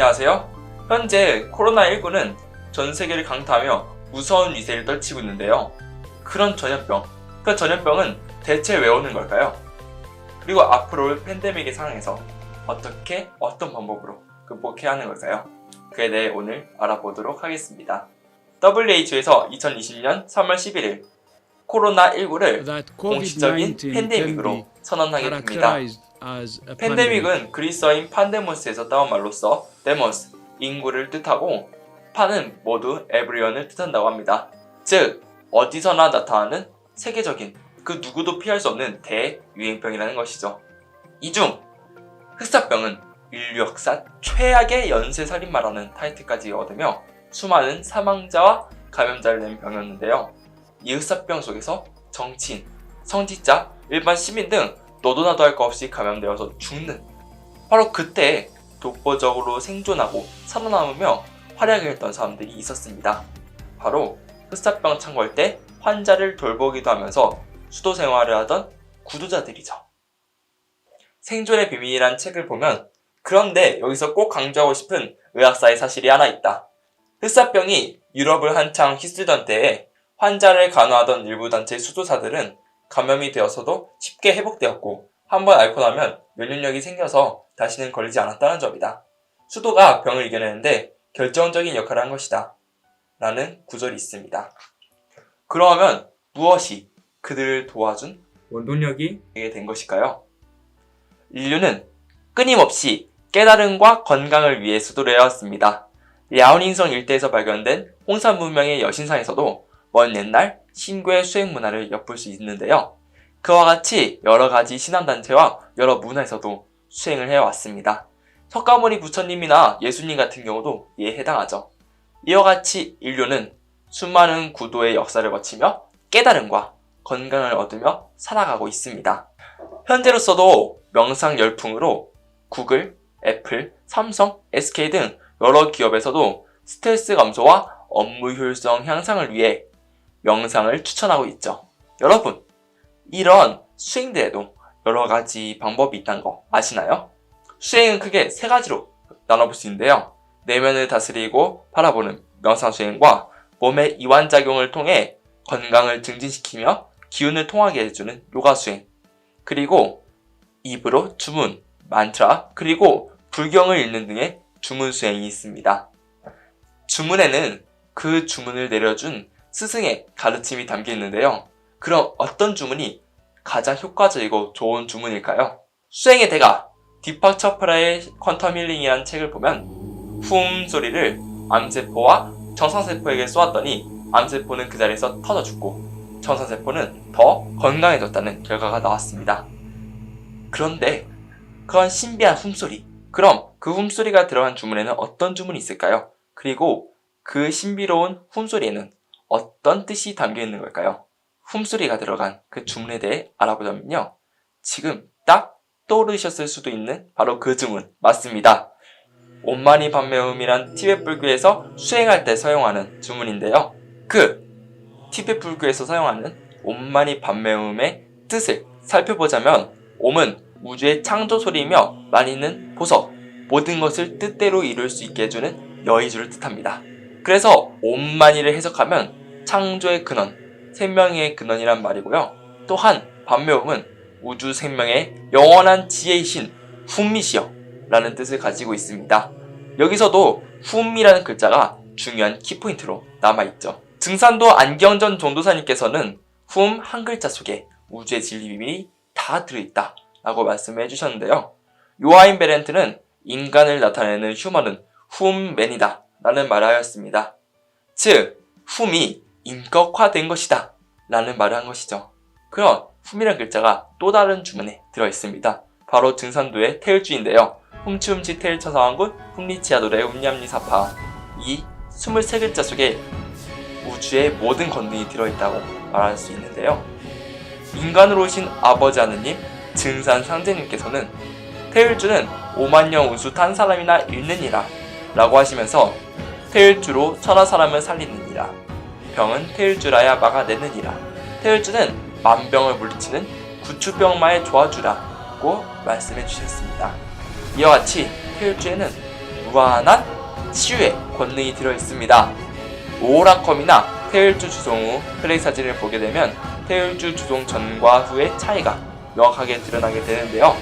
안녕하세요. 현재 코로나19는 전 세계를 강타하며 무서운 위세를 떨치고 있는데요. 그런 전염병, 그 전염병은 대체 왜 오는 걸까요? 그리고 앞으로 올 팬데믹의 상황에서 어떤 방법으로 극복해야 하는 걸까요? 그에 대해 오늘 알아보도록 하겠습니다. WHO에서 2020년 3월 11일 코로나19를 공식적인 팬데믹으로 선언하게 됩니다. 팬데믹은 그리스어인 판데모스에서 따온 말로써 데모스, 인구를 뜻하고 판은 모두 에브리언을 뜻한다고 합니다. 즉, 어디서나 나타나는 세계적인 그 누구도 피할 수 없는 대유행병이라는 것이죠. 이 중 흑사병은 인류 역사 최악의 연쇄살인마라는 타이틀까지 얻으며 수많은 사망자와 감염자를 낸 병이었는데요. 이 흑사병 속에서 정치인, 성직자, 일반 시민 등 너도 나도 할 것 없이 감염되어서 죽는, 바로 그때 독보적으로 생존하고 살아남으며 활약을 했던 사람들이 있었습니다. 바로 흑사병 창궐 때 환자를 돌보기도 하면서 수도 생활을 하던 구두자들이죠. 생존의 비밀이란 책을 보면, 그런데 여기서 꼭 강조하고 싶은 의학사의 사실이 하나 있다. 흑사병이 유럽을 한창 휩쓸던 때에 환자를 간호하던 일부 단체 수도사들은 감염이 되어서도 쉽게 회복되었고, 한번 앓고 나면 면역력이 생겨서 다시는 걸리지 않았다는 점이다. 수도가 병을 이겨내는데 결정적인 역할을 한 것이다 라는 구절이 있습니다. 그러면 무엇이 그들을 도와준 원동력이 되게 된 것일까요? 인류는 끊임없이 깨달음과 건강을 위해 수도를 해왔습니다. 랴오닝성 일대에서 발견된 홍산 문명의 여신상에서도 먼 옛날 신고의 수행 문화를 엿볼 수 있는데요. 그와 같이 여러 가지 신앙단체와 여러 문화에서도 수행을 해왔습니다. 석가모니 부처님이나 예수님 같은 경우도 이에 해당하죠. 이와 같이 인류는 수많은 구도의 역사를 거치며 깨달음과 건강을 얻으며 살아가고 있습니다. 현재로서도 명상 열풍으로 구글, 애플, 삼성, SK 등 여러 기업에서도 스트레스 감소와 업무 효율성 향상을 위해 명상을 추천하고 있죠. 여러분, 이런 수행들에도 여러 가지 방법이 있다는 거 아시나요? 수행은 크게 세 가지로 나눠볼 수 있는데요. 내면을 다스리고 바라보는 명상 수행과 몸의 이완작용을 통해 건강을 증진시키며 기운을 통하게 해주는 요가 수행, 그리고 입으로 주문, 만트라, 그리고 불경을 읽는 등의 주문 수행이 있습니다. 주문에는 그 주문을 내려준 스승의 가르침이 담겨 있는데요. 그럼 어떤 주문이 가장 효과적이고 좋은 주문일까요? 수행의 대가 디팍 처프라의 퀀텀 힐링이라는 책을 보면 훔 소리를 암세포와 정상세포에게 쏘았더니 암세포는 그 자리에서 터져 죽고 정상세포는 더 건강해졌다는 결과가 나왔습니다. 그런데 그런 신비한 훔소리, 그럼 그 훔소리가 들어간 주문에는 어떤 주문이 있을까요? 그리고 그 신비로운 훔소리에는 어떤 뜻이 담겨 있는 걸까요? 훔소리가 들어간 그 주문에 대해 알아보자면요. 지금 딱 떠오르셨을 수도 있는 바로 그 주문 맞습니다. 옴마니 밤매음이란 티베트 불교에서 수행할 때 사용하는 주문인데요. 그 티베트 불교에서 사용하는 옴마니 밤매음의 뜻을 살펴보자면, 옴은 우주의 창조 소리이며 마니는 보석, 모든 것을 뜻대로 이룰 수 있게 해주는 여의주를 뜻합니다. 그래서 옴마니를 해석하면 창조의 근원, 생명의 근원이란 말이고요. 또한 밤매음은 우주 생명의 영원한 지혜이신 훔이시여 라는 뜻을 가지고 있습니다. 여기서도 훔이라는 글자가 중요한 키포인트로 남아있죠. 증산도 안경전 전도사님께서는 훔 한 글자 속에 우주의 진리 비밀이 다 들어있다 라고 말씀을 해주셨는데요. 요하임 베렌트는 인간을 나타내는 휴먼은 훔맨이다 라는 말을 하였습니다. 즉, 훔이 인격화된 것이다 라는 말을 한 것이죠. 그럼 훔이란 글자가 또 다른 주문에 들어있습니다. 바로 증산도의 테일주인데요. 훔치훔치 테일 처사왕군 훔리치아도레 훔냠리사파, 이 23글자 속에 우주의 모든 권능이 들어있다고 말할 수 있는데요. 인간으로 오신 아버지 하느님 증산 상제님께서는 테일주는 5만년 운수 탄 사람이나 읽느니라 라고 하시면서 테일주로 천하 사람을 살리느니라, 병은 테일주라야 막아내느니라, 테일주는 만병을 물리치는 구추병마의 조아주라고 말씀해 주셨습니다. 이와 같이 테일주에는 무한한 치유의 권능이 들어있습니다. 오라컴이나 태을주 주송 후 플레이 사진을 보게 되면 태을주 주송 전과 후의 차이가 명확하게 드러나게 되는데요.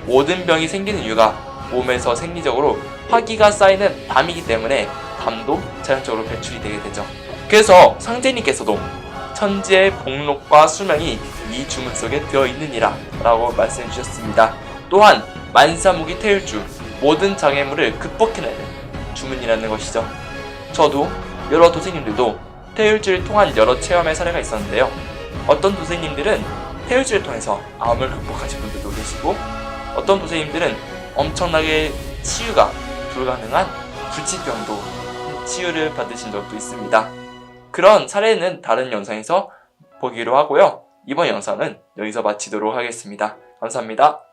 모든 병이 생기는 이유가 몸에서 생리적으로 화기가 쌓이는 담이기 때문에 담도 자연적으로 배출이 되게 되죠. 그래서 상제님께서도 천지의 복록과 수명이 이 주문 속에 들어있느니라 라고 말씀해 주셨습니다. 또한 만사무기 태을주, 모든 장애물을 극복해내는 주문이라는 것이죠. 저도 여러 도생님들도 태을주를 통한 여러 체험의 사례가 있었는데요. 어떤 도생님들은 태을주를 통해서 암을 극복하신 분들도 계시고, 어떤 도생님들은 엄청나게 치유가 불가능한 불치병도 치유를 받으신 적도 있습니다. 그런 사례는 다른 영상에서 보기로 하고요. 이번 영상은 여기서 마치도록 하겠습니다. 감사합니다.